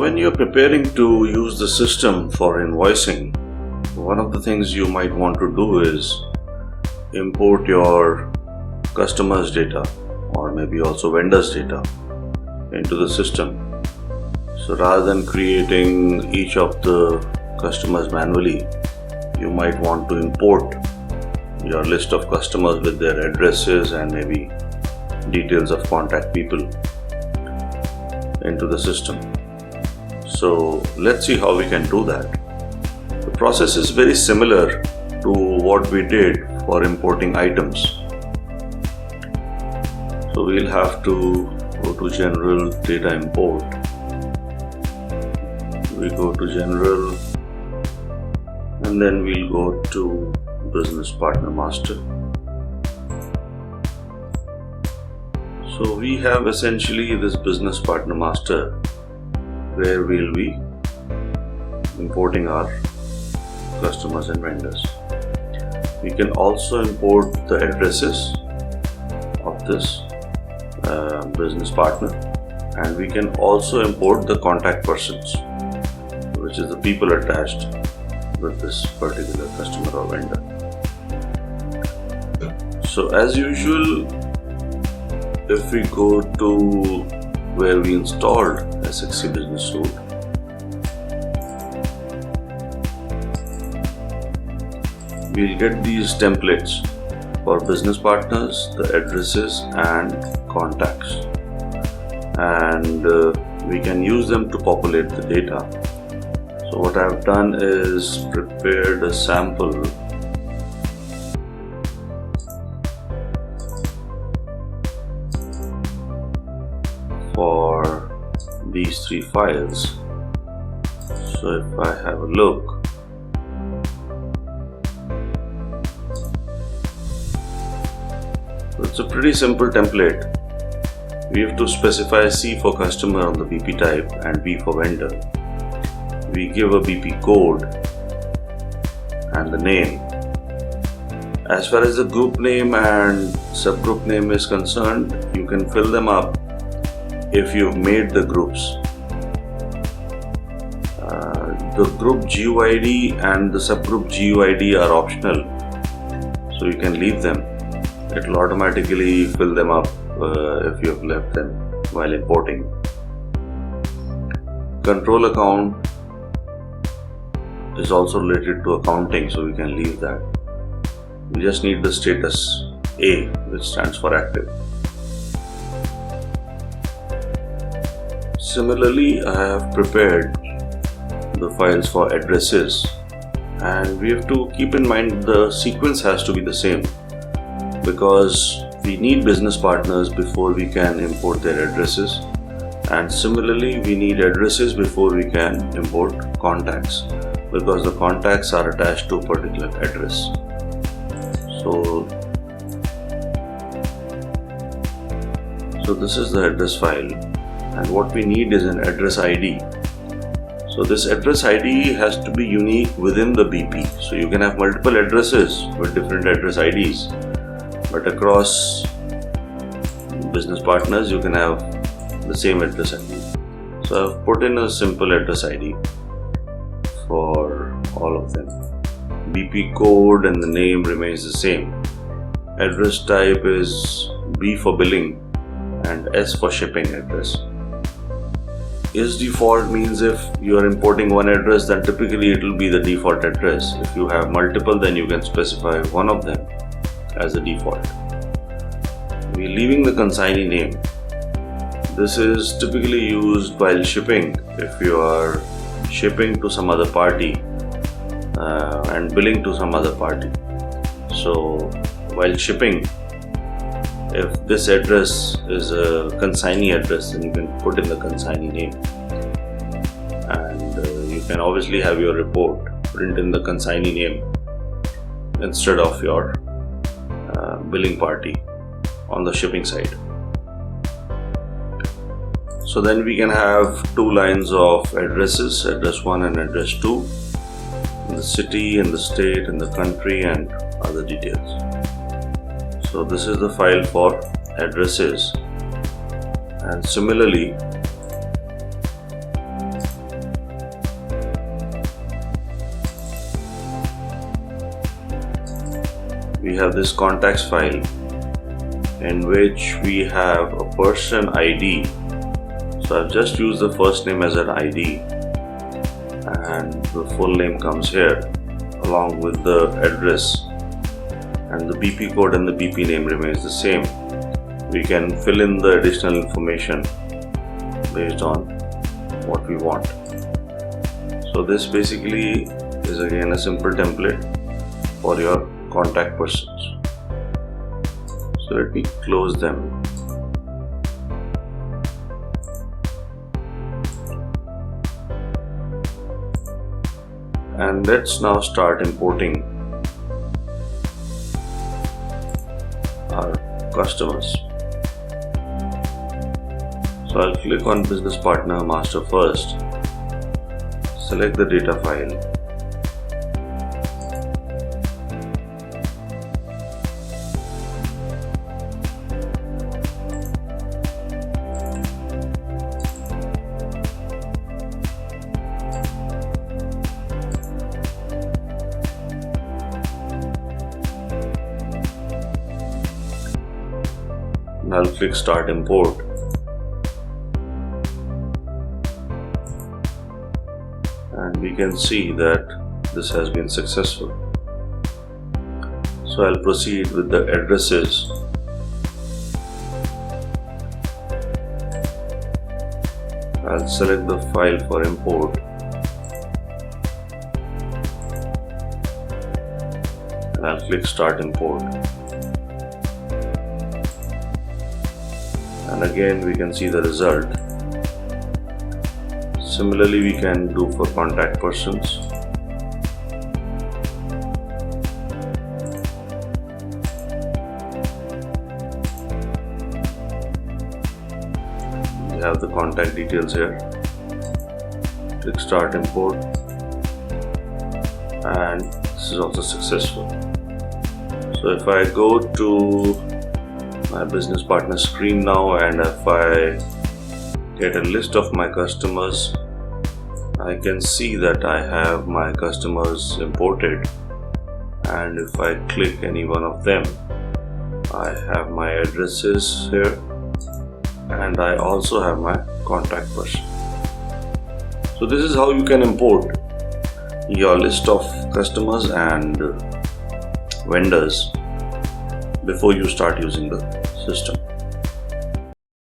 when you're preparing to use the system for invoicing, one of the things you might want to do is import your customers' data or maybe also vendors' data into the system. So rather than creating each of the customers manually, you might want to import your list of customers with their addresses and maybe details of contact people into the system. So let's see how we can do that. The process is very similar to what we did for importing items. So we'll have to go to General, Data Import. We go to General and then we'll go to Business Partner Master. So we have essentially this Business Partner Master where we'll be importing our customers and vendors. We can also import the addresses of this business partner, and we can also import the contact persons, which is the people attached with this particular customer or vendor. So as usual, if we go to where we installed SXC Business Suite, we'll get these templates for business partners, the addresses and contacts, and we can use them to populate the data. So what I've done is prepared a sample for these three files. So if I have a look, it's a pretty simple template. We have to specify C for customer on the BP type and B for vendor. We give a BP code and the name. As far as the group name and subgroup name is concerned, you can fill them up if you've made the groups. The group GUID and the subgroup GUID are optional, so you can leave them. It will automatically fill them up if you have left them while importing. Control account is also related to accounting, so we can leave that. We just need the status A, which stands for active. Similarly, I have prepared the files for addresses, and we have to keep in mind the sequence has to be the same, because we need business partners before we can import their addresses, and similarly we need addresses before we can import contacts, because the contacts are attached to a particular address. So this is the address file, and what we need is an address ID. So this address ID has to be unique within the BP. So you can have multiple addresses with different address IDs, but across business partners you can have the same address ID. So I've put in a simple address ID for all of them. BP code and the name remains the same. Address type is B for billing and S for shipping address. Is default means if you are importing one address, then typically it will be the default address. If you have multiple, then you can specify one of them as a default. We're leaving the consignee name. This is typically used while shipping. If you are shipping to some other party and billing to some other party. So while shipping, if this address is a consignee address, then you can put in the consignee name, and you can obviously have your report print in the consignee name instead of your billing party on the shipping side. So then we can have two lines of addresses, address 1 and address 2, in the city, in the state, in the country, and other details. So this is the file for addresses, and similarly we have this contacts file in which we have a person ID. So I've just used the first name as an ID, and the full name comes here along with the address, and the BP code and the BP name remains the same. We can fill in the additional information based on what we want. So this basically is again a simple template for your contact persons. So let me close them. And let's now start importing our customers. So I'll click on Business Partner Master first, select the data file, and I'll click Start Import. And we can see that this has been successful. So I'll proceed with the addresses. I'll select the file for import and I'll click Start Import. And again we can see the result. Similarly, we can do for contact persons. We have the contact details here. Click Start Import, and this is also successful. So if I go to my business partner screen now, and if I get a list of my customers, I can see that I have my customers imported, and if I click any one of them, I have my addresses here, and I also have my contact person. So this is how you can import your list of customers and vendors before you start using the system.